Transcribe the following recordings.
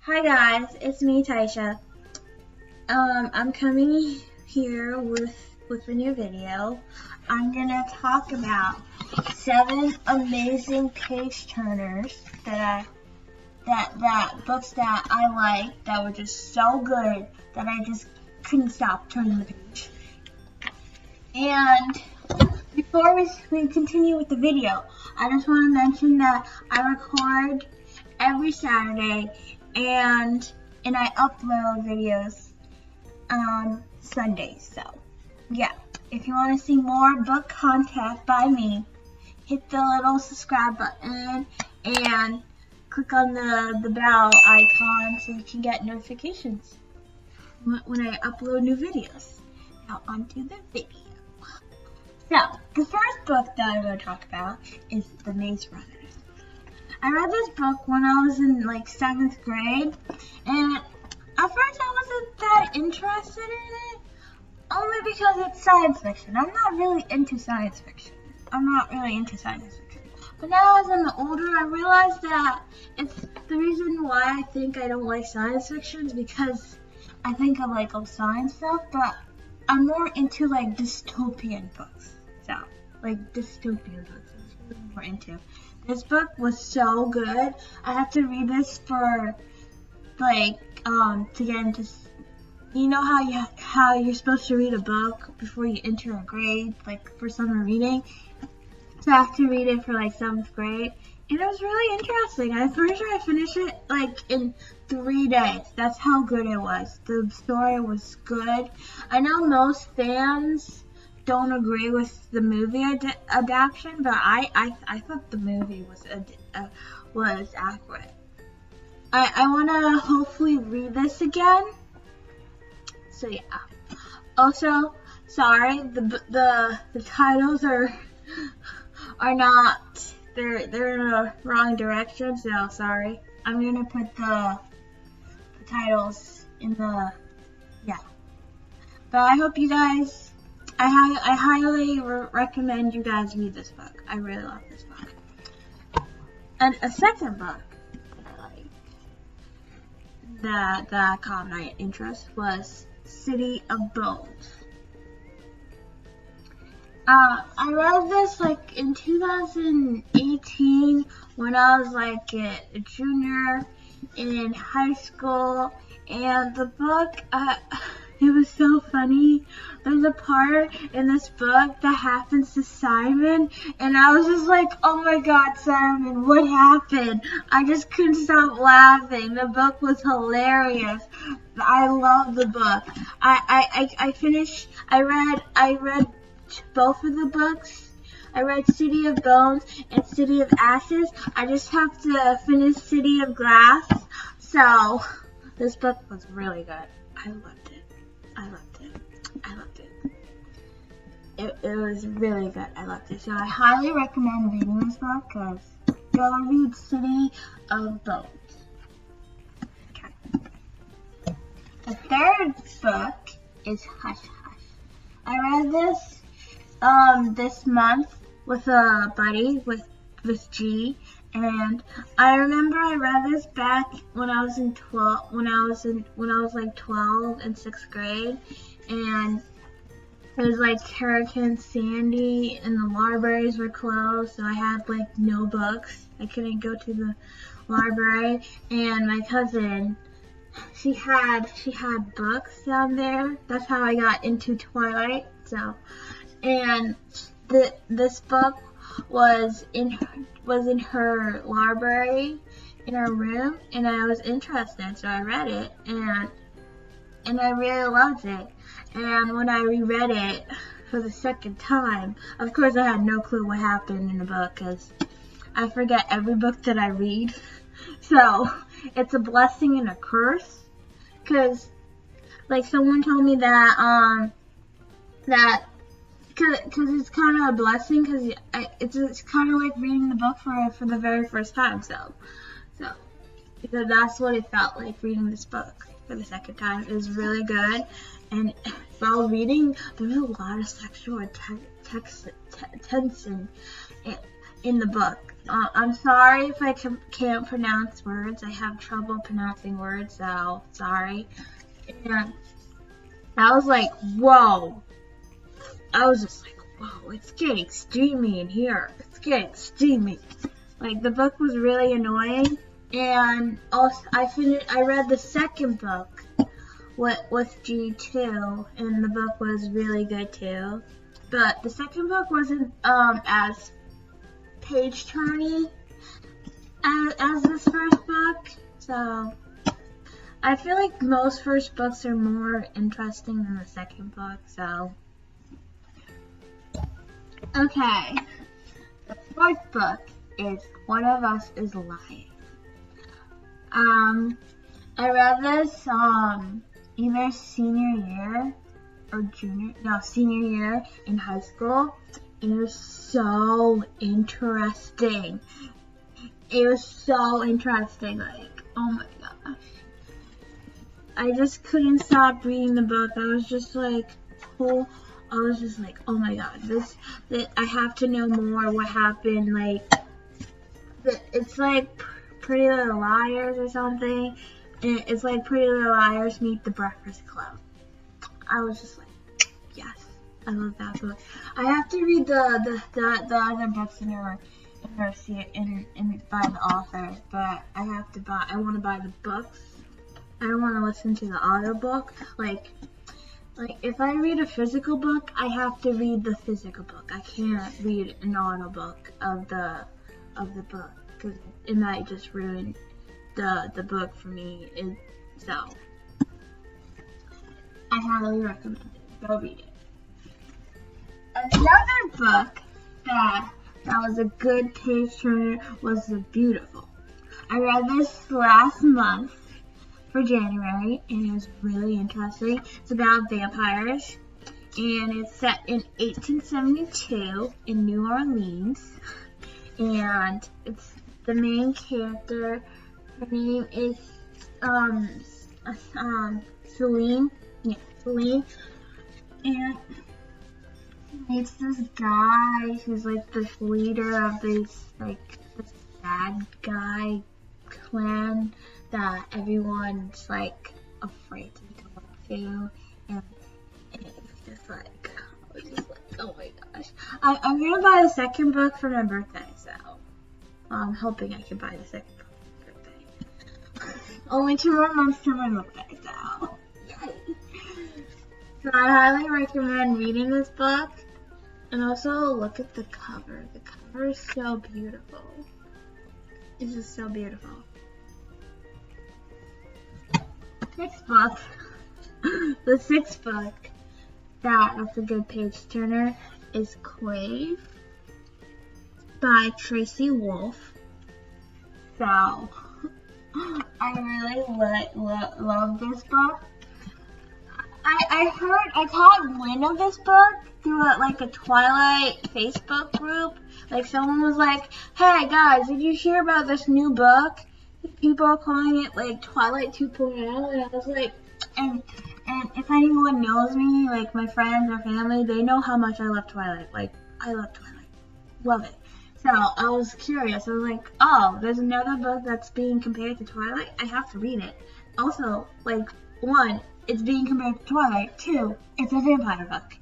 Hi guys, it's me, Taisha. I'm coming here with a new video. I'm gonna talk about 7 amazing page turners that books that I like that were just so good that I just couldn't stop turning the page. And before we continue with the video, I just want to mention that I record every Saturday and I upload videos on Sundays. So yeah, if you want to see more book content by me, hit the little subscribe button and click on the bell icon so you can get notifications when I upload new videos. Now onto the video. So the first book that I'm going to talk about is The Maze Runner. I read this book when I was in like 7th grade, and at first I wasn't that interested in it, only because it's science fiction. I'm not really into science fiction. But now as I'm older, I realized that it's the reason why I think I don't like science fiction is because I think I like all science stuff, but I'm more into like dystopian books. So, like dystopian books, that's what I'm more into. This book was so good. I have to read this for, like, to get into, you know how you're supposed to read a book before you enter a grade, like for summer reading. So I have to read it for like 7th grade, and it was really interesting. I'm pretty sure I finished it like in 3 days. That's how good it was. The story was good. I know most fans don't agree with the movie adaptation, but I thought the movie was accurate. I want to hopefully read this again. So yeah. Also, sorry, the titles are not, they're in the wrong direction, so sorry. I'm gonna put the titles in the, yeah. But I hope you guys, I highly recommend you guys read this book. I really love this book. And a second book that caught my interest was City of Bones. I read this like in 2018 when I was like a junior in high school, and the book, it was so funny. There's a part in this book that happens to Simon, and I was just like, oh my god, Simon, what happened? I just couldn't stop laughing. The book was hilarious. I love the book. I read both of the books. I read City of Bones and City of Ashes. I just have to finish City of Glass. So this book was really good. I loved it. It was really good. I loved it. So I highly recommend reading this book because go read City of Bones. Okay. The third book is Hush Hush. I read this month with a buddy with G, and I remember I read this back when I was like 12 in 6th grade, and it was like Hurricane Sandy and the libraries were closed, so I had like no books. I couldn't go to the library, and my cousin, she had books down there. That's how I got into Twilight. So, and this book was in her library in her room, and I was interested, so I read it, and I really loved it. And when I reread it for the second time, of course I had no clue what happened in the book because I forget every book that I read. So it's a blessing and a curse, because like someone told me that because it's kind of a blessing because it's kind of like reading the book for the very first time. So because that's what it felt like reading this book for the second time. It was really good, and while reading, there was a lot of sexual tension. in the book. I'm sorry if I can't pronounce words. I have trouble pronouncing words, so sorry. And I was like, whoa. I was just like, whoa, it's getting steamy in here. It's getting steamy. Like, the book was really annoying. And also, I read the second book with G2, and the book was really good too. But the second book wasn't as page turny as this first book. So I feel like most first books are more interesting than the second book. So okay, the fourth book is One of Us is Lying. I read this either senior year or senior year in high school, and it was so interesting. It was so interesting, like, oh my gosh. I just couldn't stop reading the book. I was just like, oh my god, I have to know more what happened, like, it's like Pretty Little Liars or something. It's like Pretty Little Liars meet The Breakfast Club. I was just like, yes, I love that book. I have to read the other books in by the author, but I want to buy the books. I don't want to listen to the audiobook. Like if I read a physical book, I have to read the physical book. I can't read an audiobook of the book, because it might just ruin the book for me. So I highly recommend it. Go read it. Another book that was a good page turner was The Beautiful. I read this last month for January, and it was really interesting. It's about vampires, and it's set in 1872 in New Orleans, and it's the main character. Her name is Celine. Yeah, Celine. And it's this guy who's like the leader of this bad guy clan that everyone's like afraid to talk to, and it's just like, oh my gosh. I'm gonna buy the second book for my birthday, so I'm hoping I can buy the second book for my birthday. Only 2 more months to my birthday, so yay. So I highly recommend reading this book, and also look at the cover. The cover is so beautiful. It's just so beautiful. Next book, the sixth book that's a good page turner is Crave by Tracy Wolff. So I really love this book. I caught wind of this book through a Twilight Facebook group. Like, someone was like, hey guys, did you hear about this new book? People are calling it like Twilight 2.0, and I was like, and if anyone knows me, like my friends or family, they know how much I love Twilight. Like, I love Twilight. Love it. So I was curious. I was like, oh, there's another book that's being compared to Twilight? I have to read it. Also, like, 1, it's being compared to Twilight. 2, it's a vampire book.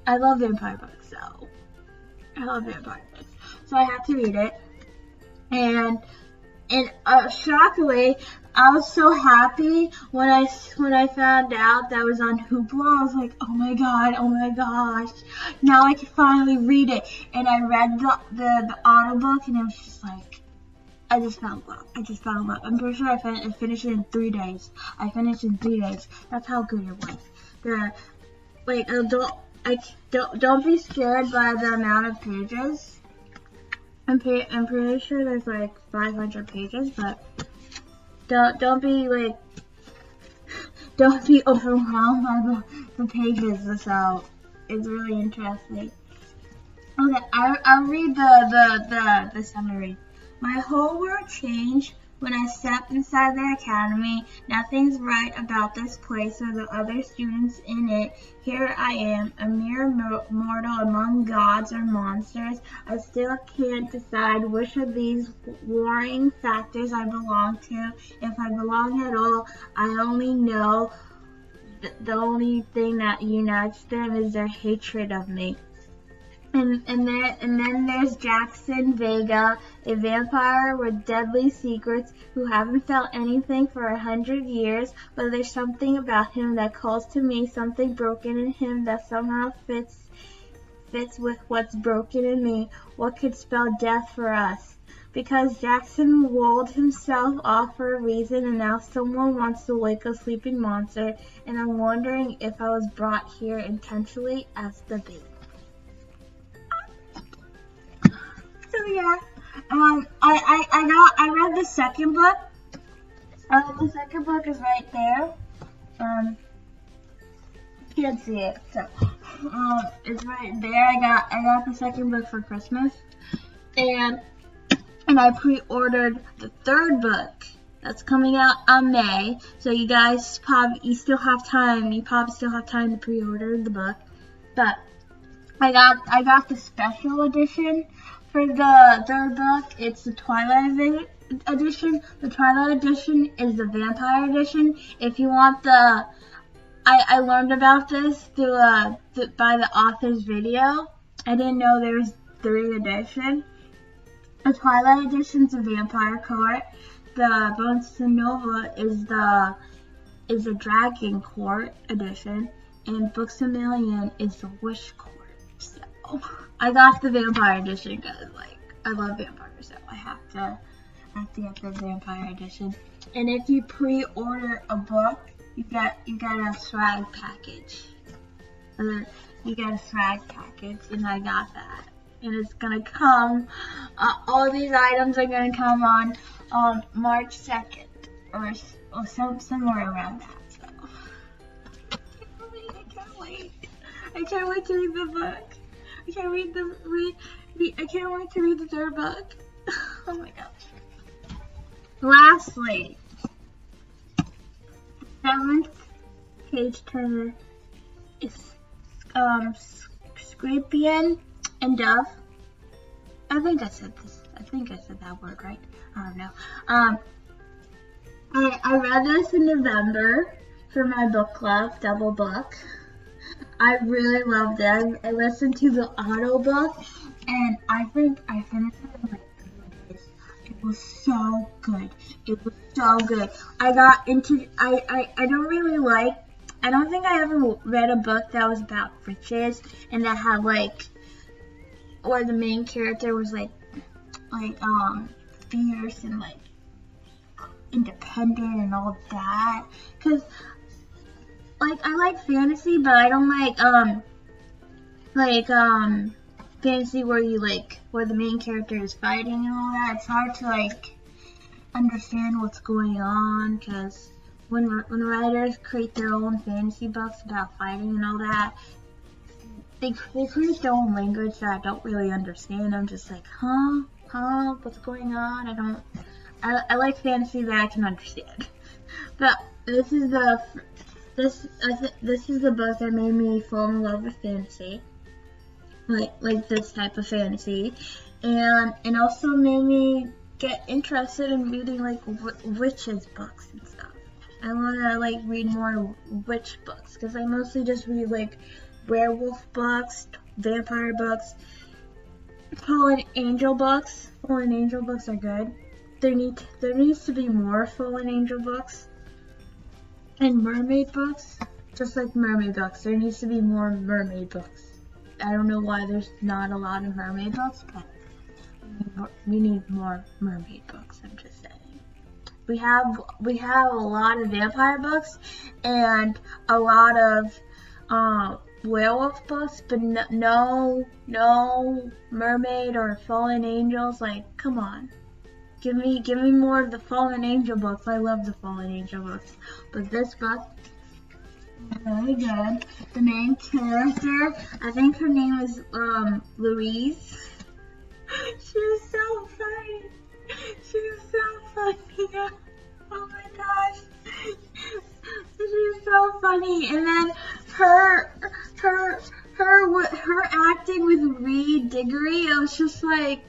I love vampire books, so I love vampire books. So I had to read it. And shockingly, I was so happy when I found out that it was on Hoopla. I was like, oh my gosh, now I can finally read it. And I read the audiobook, and it was just like, I just fell in love. I'm pretty sure I finished it in 3 days. That's how good it was. Don't be scared by the amount of pages. I'm pretty sure there's like 500 pages, but don't be overwhelmed by the pages. So it's really interesting. Okay, I'll read the summary. My whole world changed When I step inside the academy, nothing's right about this place or the other students in it. Here I am, a mere mortal among gods or monsters. I still can't decide which of these warring factors I belong to. If I belong at all, I only know the only thing that unites them is their hatred of me. And then there's Jackson Vega, a vampire with deadly secrets who haven't felt anything for 100 years, but there's something about him that calls to me, something broken in him that somehow fits with what's broken in me. What could spell death for us? Because Jackson walled himself off for a reason, and now someone wants to wake a sleeping monster, and I'm wondering if I was brought here intentionally as the bait. So yeah, I read the second book. The second book is right there. You can't see it, so it's right there. I got the second book for Christmas, and I pre-ordered the third book that's coming out on May. So you guys you still have time. You probably still have time to pre-order the book, but I got the special edition. For the third book, it's the Twilight edition. The Twilight edition is the vampire edition. If you want I learned about this by the author's video. I didn't know there was 3 editions. The Twilight edition is the vampire court. The Bones Nova is the Dragon Court edition, and Books A Million is the Wish Court. So I got the vampire edition because I love vampires, so I have to get the vampire edition. And if you pre-order a book, you get a swag package. You get a swag package, and I got that. And it's gonna come. All these items are gonna come on March 2nd or somewhere around that. So I can't wait. I can't wait to read the book. I can't wait to read the third book. Oh my gosh. Lastly, 7th page turner is Scorpion and Dove. I think I said that word right. I don't know. I read this in November for my book club, double book. I really loved it. I listened to the audiobook, and I think I finished it in like 3 days. It was so good. It was so good. I don't think I ever read a book that was about riches and that had where the main character was fierce and independent and all that. 'Cause I like fantasy, but I don't like fantasy where the main character is fighting and all that. It's hard to understand what's going on, because when writers create their own fantasy books about fighting and all that, they create their own language that I don't really understand. I'm just like, what's going on? I like fantasy that I can understand. But this is the book that made me fall in love with fantasy, like this type of fantasy, and also made me get interested in reading witches books and stuff. I want to read more witch books, because I mostly just read werewolf books, vampire books, fallen angel books. Fallen angel books are good. There needs to be more fallen angel books. And mermaid books, just like mermaid books, there needs to be more mermaid books. I don't know why there's not a lot of mermaid books, but we need more mermaid books. I'm just saying. We have a lot of vampire books and a lot of werewolf books, but no mermaid or fallen angels. Come on. Give me more of the fallen angel books. I love the fallen angel books. But this book is very good. The main character, I think her name is Louise. She was so funny. funny. Oh my gosh. This is so funny. And then her acting with Reed Diggory, I was just like,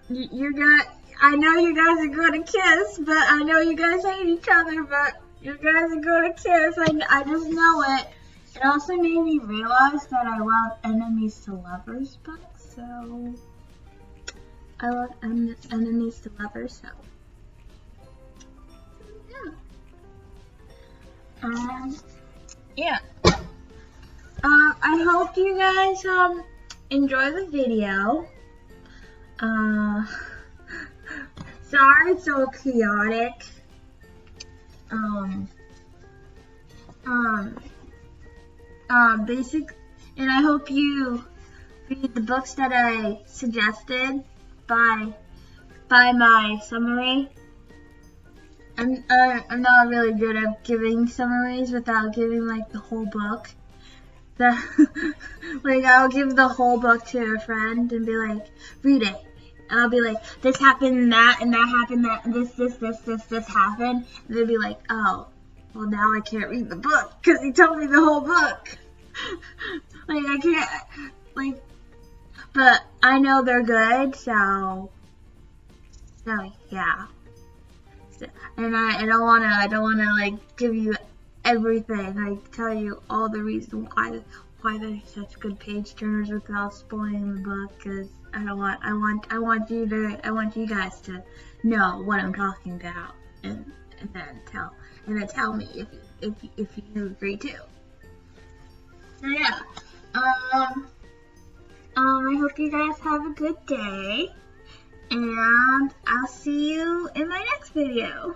I know you guys are going to kiss, but I know you guys hate each other, but you guys are going to kiss. I just know it. It also made me realize that I love enemies to lovers books, so I love enemies to lovers, so yeah. I hope you guys enjoy the video. Sorry it's so chaotic. And I hope you read the books that I suggested by my summary. I'm not really good at giving summaries without giving like the whole book. Like I'll give the whole book to a friend and be like, read it. And I'll be like, this happened and that happened, that this happened. And they'll be like, oh, well now I can't read the book because he told me the whole book. Like I can't, like, but I know they're good, so yeah. And I don't wanna like give you everything. I tell you all the reasons why they're such good page turners without spoiling the book, because I want you guys to know what I'm talking about, and then tell me if you agree too. So yeah. I hope you guys have a good day, and I'll see you in my next video.